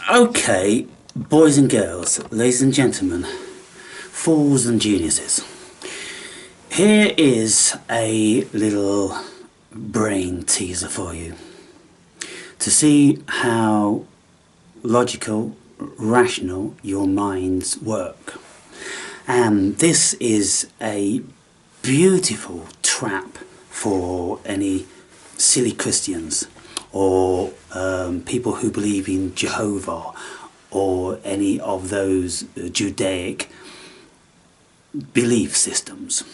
Okay, boys and girls, ladies and gentlemen, fools and geniuses. Here is a little brain teaser for you to see how logical, rational your minds work. And this is a beautiful trap for any silly Christians or people who believe in Jehovah or any of those Judaic belief systems.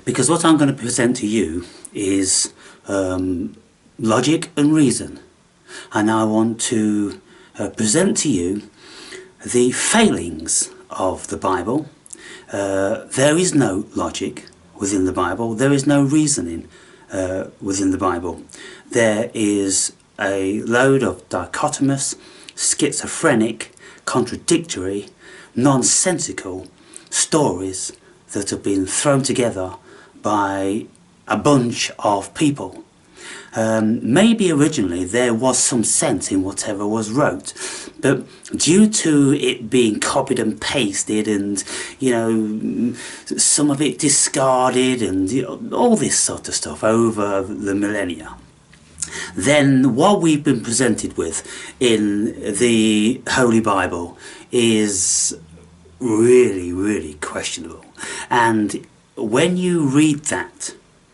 Because what I'm going to present to you is logic and reason, and I want to present to you the failings of the Bible. There is no logic within the Bible, there is no reasoning within the Bible. There is a load of dichotomous, schizophrenic, contradictory, nonsensical stories that have been thrown together by a bunch of people. Maybe originally there was some sense in whatever was wrote, but due to it being copied and pasted and, you know, some of it discarded and all this sort of stuff over the millennia, then what we've been presented with in the Holy Bible is really, really questionable. And when you read that,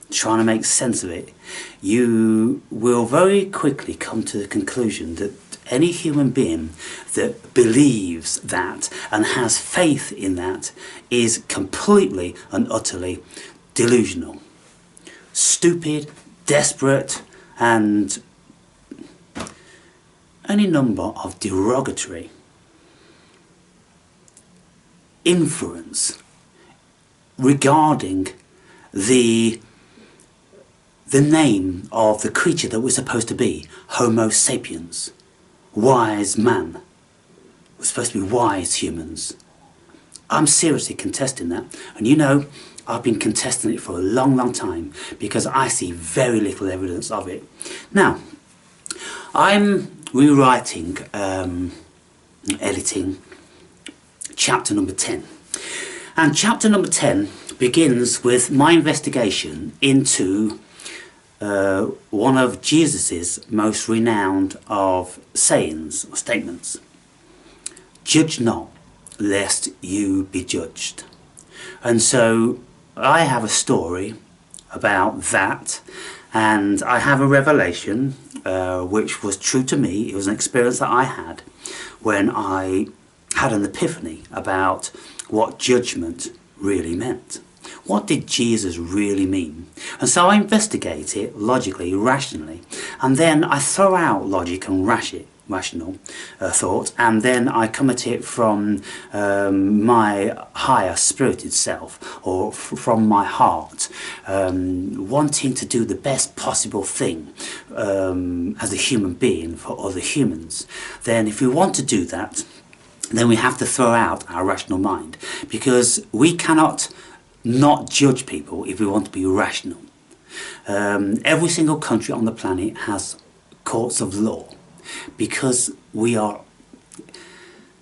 trying to make sense of it, you will very quickly come to the conclusion that any human being that believes that and has faith in that is completely and utterly delusional, stupid, desperate, and any number of derogatory influence regarding the name of the creature that we're supposed to be, Homo sapiens, wise man. We're supposed to be wise humans. I'm seriously contesting that, and you know, I've been contesting it for a long, long time because I see very little evidence of it. Now, I'm rewriting, editing chapter number 10. And chapter number 10 begins with my investigation into one of Jesus's most renowned of sayings or statements. Judge not, lest you be judged. And so I have a story about that, and I have a revelation which was true to me. It was an experience that I had when I had an epiphany about what judgment really meant. What did Jesus really mean? And so I investigate it logically, rationally, and then I throw out logic and rational thought, and then I come at it from my higher spirited self, or from my heart, wanting to do the best possible thing as a human being for other humans. Then if we want to do that, then we have to throw out our rational mind, because we cannot not judge people if we want to be rational. Every single country on the planet has courts of law, because we are,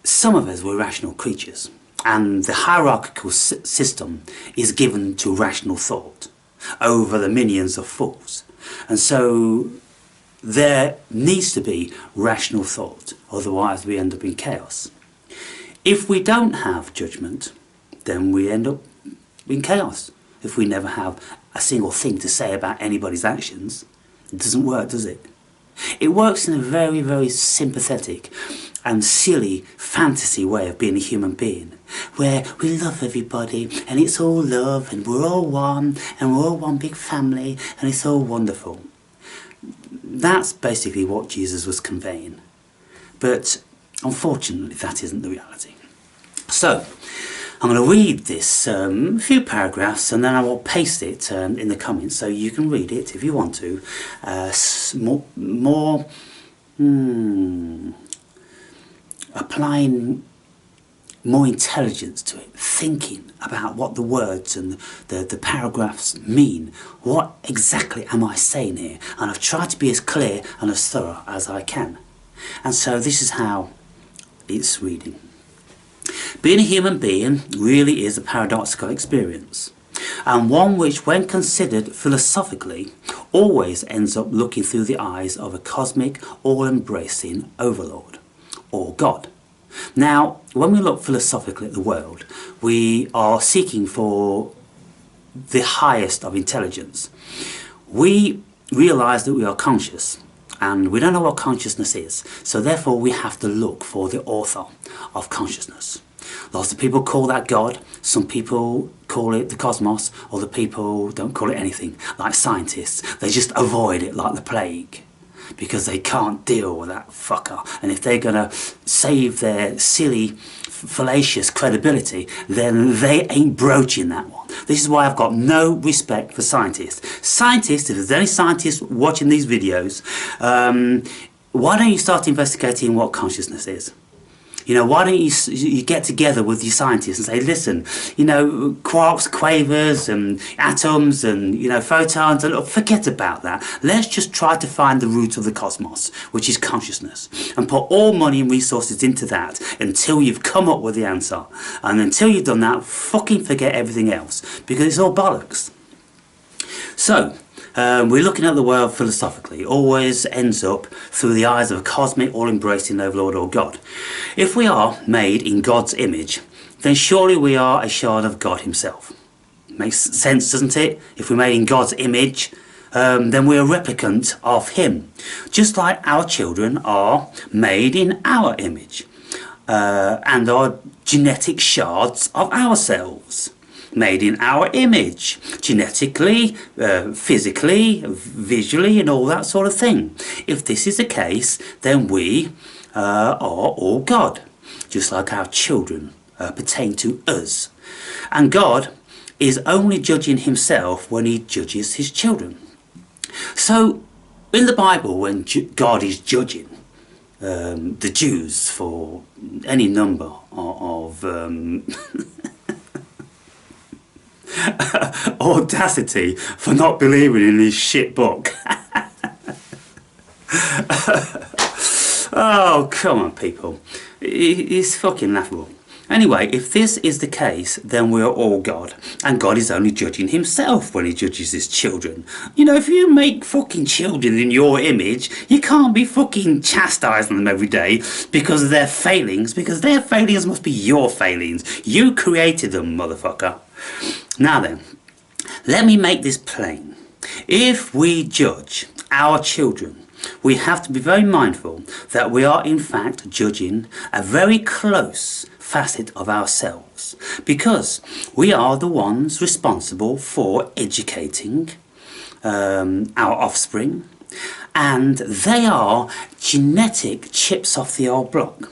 some of us were rational creatures, and the hierarchical system is given to rational thought over the minions of fools. And so there needs to be rational thought, otherwise we end up in chaos. If we don't have judgment, then we end up in chaos. If we never have a single thing to say about anybody's actions, it doesn't work, does it? It works in a very, very sympathetic and silly fantasy way of being a human being, where we love everybody and it's all love and we're all one and we're all one big family and it's all wonderful. That's basically what Jesus was conveying. But unfortunately, that isn't the reality. So I'm going to read this few paragraphs, and then I will paste it in the comments so you can read it if you want to. Applying more intelligence to it, thinking about what the words and the paragraphs mean. What exactly am I saying here? And I've tried to be as clear and as thorough as I can. And so this is how it's reading. Being a human being really is a paradoxical experience, and one which, when considered philosophically, always ends up looking through the eyes of a cosmic, all-embracing overlord, or God. Now, when we look philosophically at the world, we are seeking for the highest of intelligence. We realise that we are conscious, and we don't know what consciousness is, so therefore we have to look for the author of consciousness. Lots of people call that God, some people call it the cosmos, other people don't call it anything, like scientists. They just avoid it like the plague, because they can't deal with that fucker. And if they're going to save their silly, fallacious credibility, then they ain't broaching that one. This is why I've got no respect for scientists. Scientists, if there's any scientists watching these videos, why don't you start investigating what consciousness is? You know, why don't you get together with your scientists and say, listen, you know, quarks, quavers and atoms and, you know, photons, and forget about that. Let's just try to find the root of the cosmos, which is consciousness, and put all money and resources into that until you've come up with the answer. And until you've done that, fucking forget everything else, because it's all bollocks. So, we're looking at the world philosophically. It always ends up through the eyes of a cosmic, all-embracing overlord or God. If we are made in God's image, then surely we are a shard of God himself. Makes sense, doesn't it? If we're made in God's image, then we're a replicant of him. Just like our children are made in our image and are genetic shards of ourselves. Made in our image, genetically, physically, visually, and all that sort of thing. If this is the case, then we are all God, just like our children pertain to us. And God is only judging himself when he judges his children. So, in the Bible, when God is judging the Jews for any number of audacity for not believing in his shit book. Oh, come on, people. It's fucking laughable. Anyway, if this is the case, then we're all God, and God is only judging himself when he judges his children. You know, if you make fucking children in your image, you can't be fucking chastising them every day because of their failings, because their failings must be your failings. You created them, motherfucker. Now then, let me make this plain. If we judge our children, we have to be very mindful that we are in fact judging a very close facet of ourselves, because we are the ones responsible for educating our offspring, and they are genetic chips off the old block.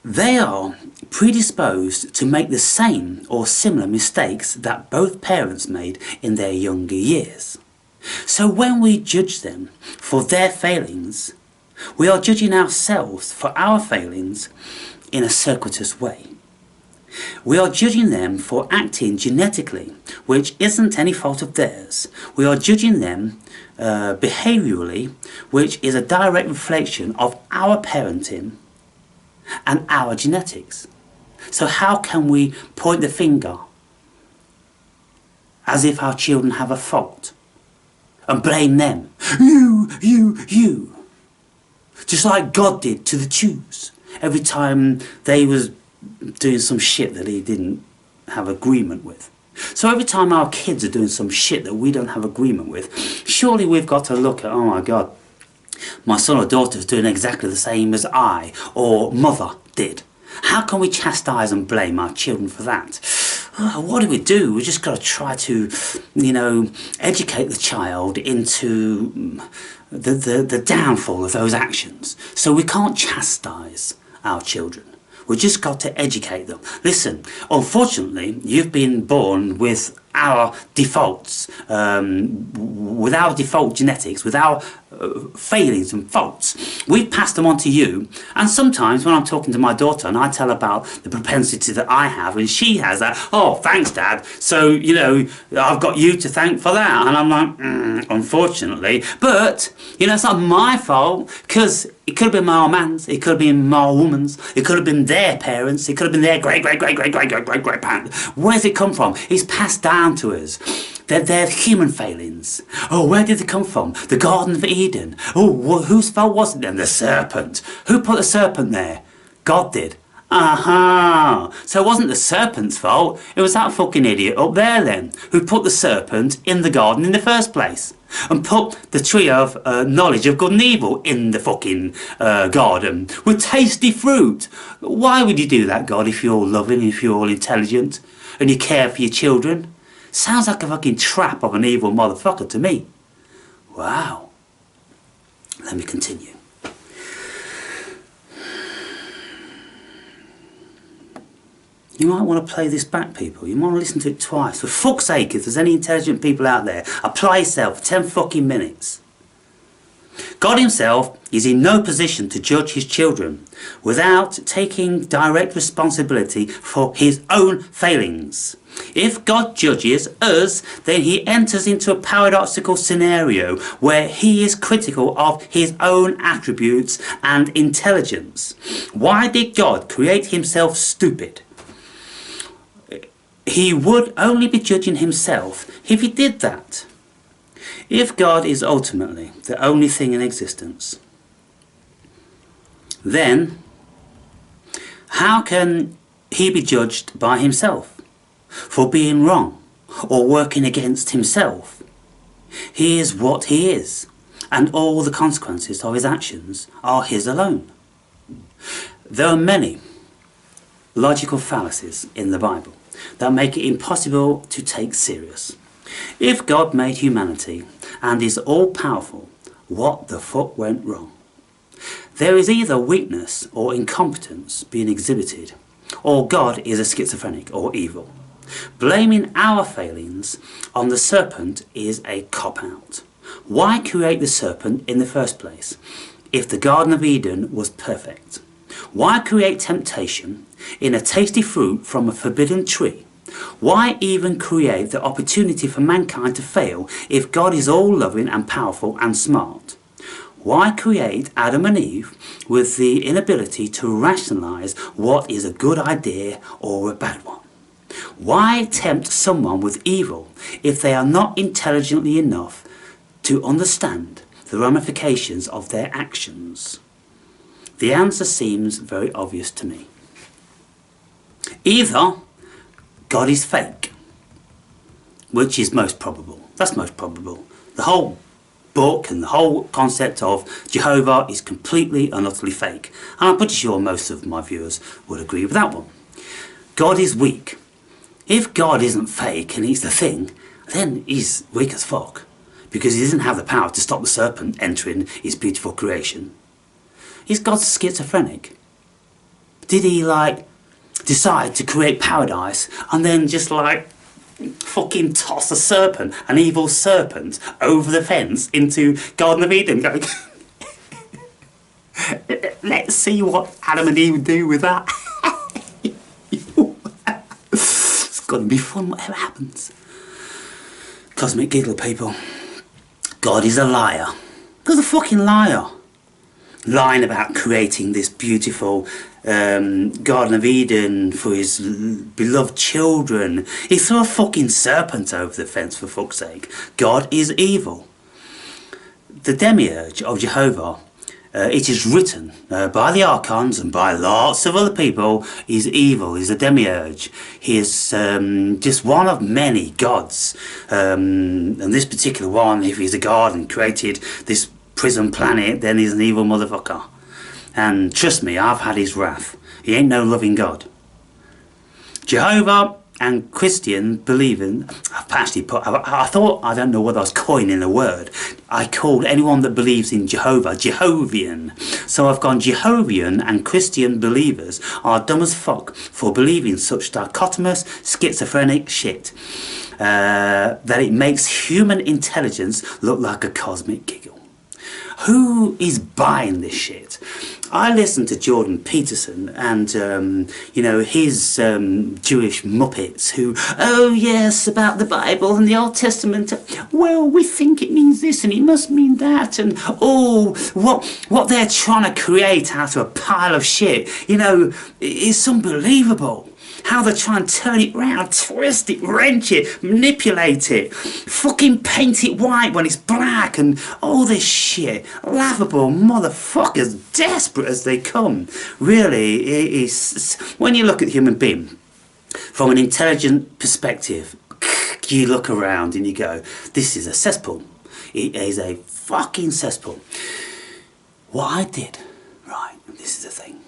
They are predisposed to make the same or similar mistakes that both parents made in their younger years. So when we judge them for their failings, we are judging ourselves for our failings in a circuitous way. We are judging them for acting genetically, which isn't any fault of theirs. We are judging them behaviourally, which is a direct reflection of our parenting and our genetics. So how can we point the finger as if our children have a fault and blame them? You. Just like God did to the Jews every time they was doing some shit that he didn't have agreement with. So every time our kids are doing some shit that we don't have agreement with, surely we've got to look at, oh my God, my son or daughter is doing exactly the same as I or mother did. How can we chastise and blame our children for that? What do? We just got to try to, you know, educate the child into the downfall of those actions. So we can't chastise our children. We just got to educate them. Listen, unfortunately, you've been born with our defaults, with our default genetics, with our failings and faults. We've passed them on to you, and sometimes when I'm talking to my daughter and I tell about the propensity that I have and she has that, oh thanks Dad, so you know I've got you to thank for that, and I'm like unfortunately, but you know it's not my fault, because it could have been my old man's, it could have been my old woman's, it could have been their parents, it could have been their great parents. Where's it come from? It's passed down to us. They're human failings. Oh, where did they come from? The Garden of Eden. Oh, whose fault was it then? The serpent. Who put the serpent there? God did. Aha! So it wasn't the serpent's fault. It was that fucking idiot up there then, who put the serpent in the garden in the first place. And put the tree of knowledge of good and evil in the fucking garden with tasty fruit. Why would you do that, God, if you're loving, if you're intelligent, and you care for your children? Sounds like a fucking trap of an evil motherfucker to me. Wow. Let me continue. You might want to play this back, people. You might want to listen to it twice. For fuck's sake, if there's any intelligent people out there, apply yourself for 10 fucking minutes. God himself is in no position to judge his children without taking direct responsibility for his own failings. If God judges us, then he enters into a paradoxical scenario where he is critical of his own attributes and intelligence. Why did God create himself stupid? He would only be judging himself if he did that. If God is ultimately the only thing in existence, then how can he be judged by himself for being wrong or working against himself? He is what he is, and all the consequences of his actions are his alone. There are many logical fallacies in the Bible that make it impossible to take serious. If God made humanity and is all-powerful, what the fuck went wrong? There is either weakness or incompetence being exhibited, or God is a schizophrenic or evil. Blaming our failings on the serpent is a cop-out. Why create the serpent in the first place if the Garden of Eden was perfect? Why create temptation in a tasty fruit from a forbidden tree? Why even create the opportunity for mankind to fail if God is all-loving and powerful and smart? Why create Adam and Eve with the inability to rationalise what is a good idea or a bad one? Why tempt someone with evil if they are not intelligently enough to understand the ramifications of their actions? The answer seems very obvious to me. Either God is fake, which is most probable. That's most probable. The whole book and the whole concept of Jehovah is completely and utterly fake. And I'm pretty sure most of my viewers would agree with that one. God is weak. If God isn't fake and he's the thing, then he's weak as fuck. Because he doesn't have the power to stop the serpent entering his beautiful creation. Is God schizophrenic? Did he decide to create paradise and then just fucking toss a serpent, an evil serpent, over the fence into Garden of Eden? Going, let's see what Adam and Eve do with that. It's gonna be fun whatever happens. Cosmic giggle, people. God is a liar. God's a fucking liar. Lying about creating this beautiful Garden of Eden for his beloved children. He threw a fucking serpent over the fence, for fuck's sake. God is evil. The demiurge of Jehovah, it is written by the archons and by lots of other people, he's evil, he's a demiurge. He is just one of many gods. And this particular one, if he's a god and created this prison planet, then he's an evil motherfucker. And trust me, I've had his wrath. He ain't no loving God. Jehovah and Christian believing, I've actually put, I thought, I don't know whether I was coining a word. I called anyone that believes in Jehovah, Jehovian. So I've gone Jehovian and Christian believers are dumb as fuck for believing such dichotomous, schizophrenic shit. That it makes human intelligence look like a cosmic giggle. Who is buying this shit? I listened to Jordan Peterson and, you know, his Jewish Muppets who, oh yes, about the Bible and the Old Testament. Well, we think it means this and it must mean that. And, oh, what they're trying to create out of a pile of shit, you know, it's unbelievable. How they try and turn it round, twist it, wrench it, manipulate it, fucking paint it white when it's black and all this shit. Laughable motherfuckers, desperate as they come. Really, it is, when you look at the human being from an intelligent perspective, you look around and you go, this is a cesspool. It is a fucking cesspool. What I did, right, this is the thing.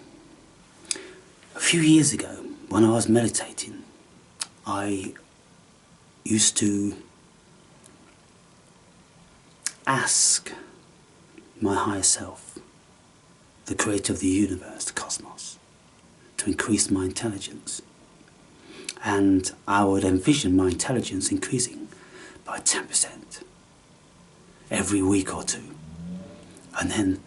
A few years ago, when I was meditating, I used to ask my higher self, the creator of the universe, the cosmos, to increase my intelligence. And I would envision my intelligence increasing by 10% every week or two. And then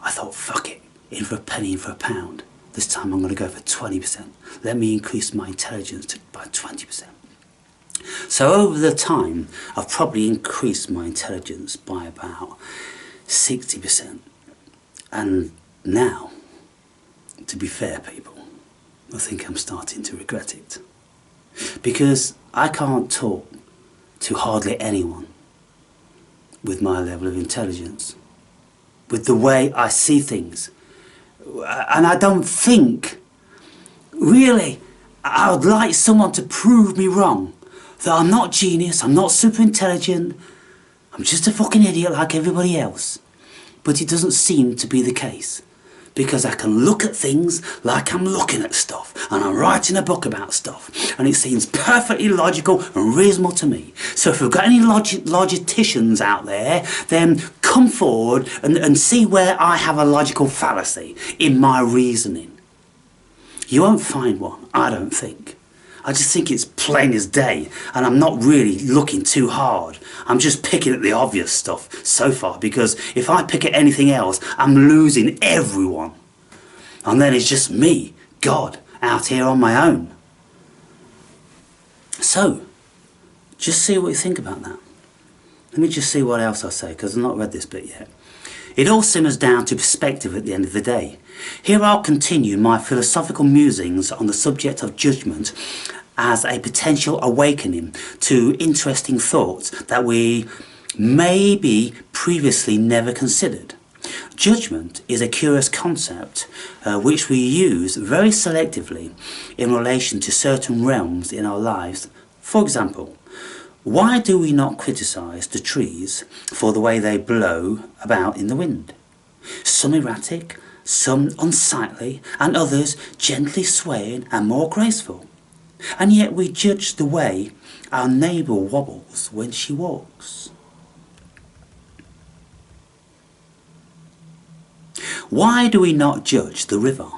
I thought, fuck it, in for a penny, in for a pound. This time I'm going to go for 20%. Let me increase my intelligence by 20%. So over the time, I've probably increased my intelligence by about 60%. And now, to be fair, people, I think I'm starting to regret it. Because I can't talk to hardly anyone with my level of intelligence, with the way I see things. And I don't think, really, I would like someone to prove me wrong. That I'm not genius, I'm not super intelligent, I'm just a fucking idiot like everybody else. But it doesn't seem to be the case. Because I can look at things like I'm looking at stuff. And I'm writing a book about stuff. And it seems perfectly logical and reasonable to me. So if we've got any logisticians out there, then come forward and see where I have a logical fallacy in my reasoning. You won't find one, I don't think. I just think it's plain as day, and I'm not really looking too hard. I'm just picking at the obvious stuff so far, because if I pick at anything else, I'm losing everyone. And then it's just me, God, out here on my own. So, just see what you think about that. Let me just see what else I say, because I've not read this bit yet. It all simmers down to perspective at the end of the day. Here I'll continue my philosophical musings on the subject of judgment as a potential awakening to interesting thoughts that we maybe previously never considered. Judgment is a curious concept which we use very selectively in relation to certain realms in our lives. For example, why do we not criticise the trees for the way they blow about in the wind? Some erratic, some unsightly, and others gently swaying and more graceful. And yet we judge the way our neighbour wobbles when she walks. Why do we not judge the river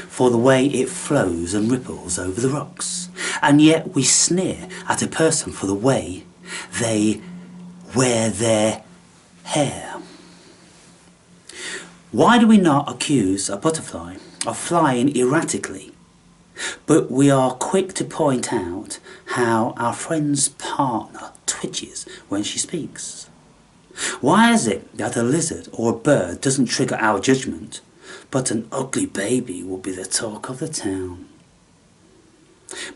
for the way it flows and ripples over the rocks? And yet we sneer at a person for the way they wear their hair. Why do we not accuse a butterfly of flying erratically, but we are quick to point out how our friend's partner twitches when she speaks? Why is it that a lizard or a bird doesn't trigger our judgment, but an ugly baby will be the talk of the town?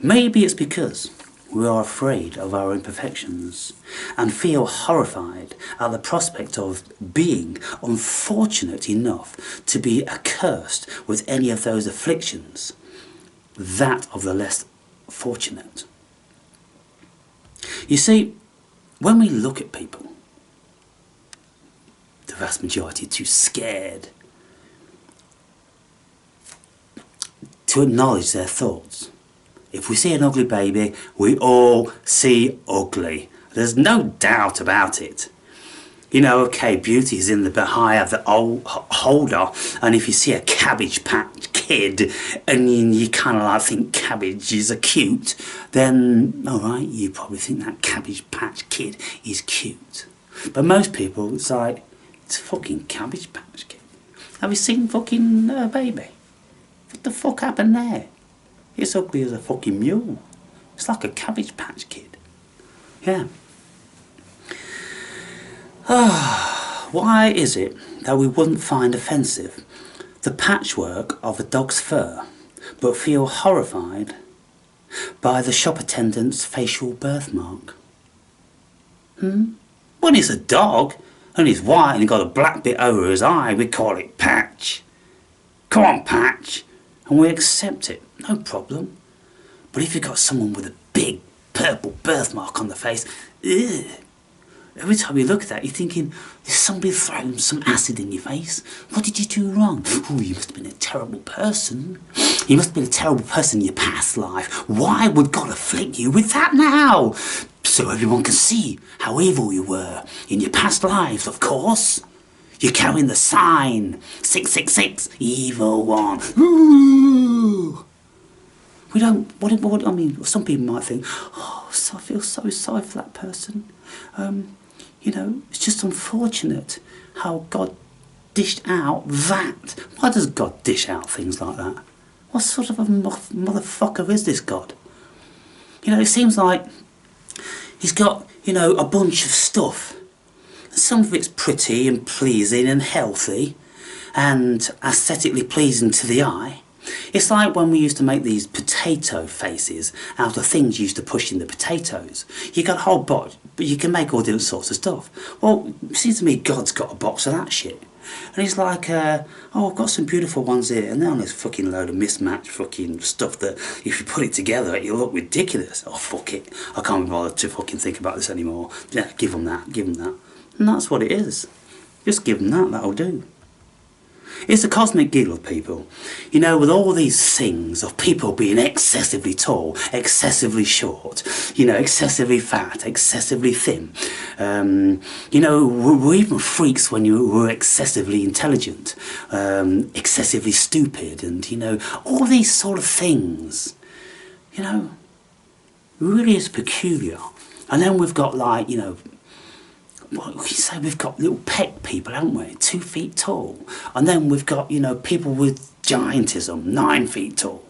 Maybe it's because we are afraid of our imperfections and feel horrified at the prospect of being unfortunate enough to be accursed with any of those afflictions, that of the less fortunate. You see, when we look at people, the vast majority are too scared to acknowledge their thoughts. If we see an ugly baby, we all see ugly. There's no doubt about it. You know, okay, beauty is in the eye of the holder, and if you see a Cabbage Patch Kid and you kind of like think cabbages are cute, then alright, you probably think that Cabbage Patch Kid is cute. But most people, it's like, It's a fucking Cabbage Patch Kid. Have you seen fucking Baby? What the fuck happened there? It's ugly as a fucking mule. It's like a Cabbage Patch Kid. Yeah. Why is it that we wouldn't find offensive the patchwork of a dog's fur, but feel horrified by the shop attendant's facial birthmark? When it's a dog and he's white and got a black bit over his eye, we call it Patch. Come on, Patch. And we accept it, no problem. But if you've got someone with a big purple birthmark on the face, ugh. Every time you look at that, you're thinking, is somebody throwing some acid in your face? What did you do wrong? Oh, you must have been a terrible person. You must have been a terrible person in your past life. Why would God afflict you with that now? So everyone can see how evil you were in your past lives, of course. You're carrying the sign, 666, evil one. Ooh. We don't, what, I mean, some people might think, oh, so I feel so sorry for that person. You know, it's just unfortunate how God dished out that. Why does God dish out things like that? What sort of a motherfucker is this God? You know, it seems like he's got, you know, a bunch of stuff. Some of it's pretty and pleasing and healthy and aesthetically pleasing to the eye. It's like when we used to make these potato faces out of things you used to push in the potatoes. You got a whole box, but you can make all different sorts of stuff. Well, it seems to me God's got a box of that shit. And he's like, oh, I've got some beautiful ones here, and they're on this fucking load of mismatched fucking stuff that if you put it together, it'll look ridiculous. Oh, fuck it. I can't be bothered to fucking think about this anymore. Yeah, give them that, give them that. And that's what it is. Just give them that, that'll do. It's a cosmic giggle, people. You know, with all these things of people being excessively tall, excessively short, you know, excessively fat, excessively thin. You know, we're even freaks when we're excessively intelligent, excessively stupid, and, you know, all these sort of things. You know, really is peculiar. And then we've got, like, you know, what we say, we've got little peck people, haven't we? 2 feet tall. And then we've got, you know, people with giantism, 9 feet tall.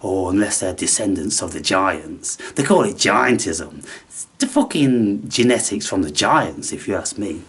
Or unless they're descendants of the giants. They call it giantism. It's the fucking genetics from the giants, if you ask me.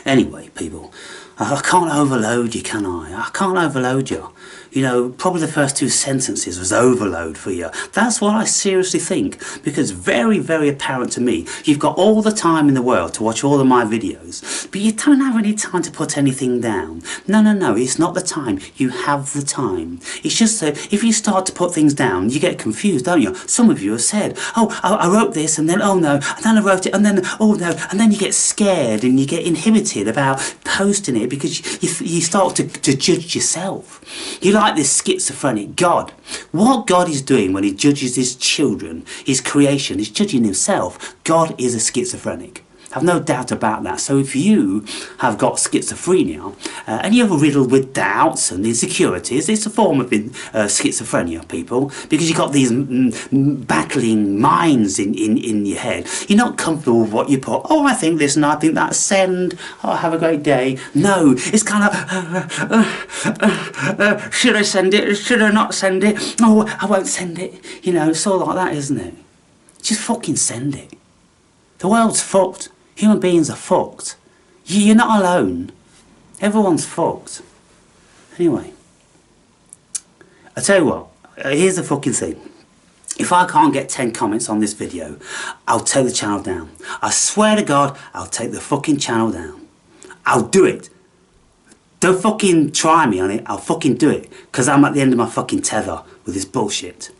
Anyway, people, I can't overload you, can I? I can't overload you. You know, probably the first 2 sentences was overload for you. That's what I seriously think, because very, very apparent to me. You've got all the time in the world to watch all of my videos, but you don't have any time to put anything down. No, no, no, it's not the time. You have the time. It's just that if you start to put things down, you get confused, don't you? Some of you have said, oh, I wrote this, and then, oh no, and then I wrote it, and then, oh no, and then you get scared and you get inhibited about posting it because you start to judge yourself. You like this schizophrenic God. What God is doing when he judges his children, his creation, he's judging himself. God is a schizophrenic. I've no doubt about that. So if you have got schizophrenia and you're riddled with doubts and insecurities, it's a form of schizophrenia, people, because you've got these battling minds in your head. You're not comfortable with what you put. Oh, I think this and I think that. Send. Oh, have a great day. No, it's kind of, should I send it? Should I not send it? Oh, I won't send it. You know, it's all like that, isn't it? Just fucking send it. The world's fucked. Human beings are fucked. You're not alone. Everyone's fucked. Anyway, I tell you what, here's the fucking thing. If I can't get 10 comments on this video, I'll take the channel down. I swear to God, I'll take the fucking channel down. I'll do it. Don't fucking try me on it, I'll fucking do it. Because I'm at the end of my fucking tether with this bullshit.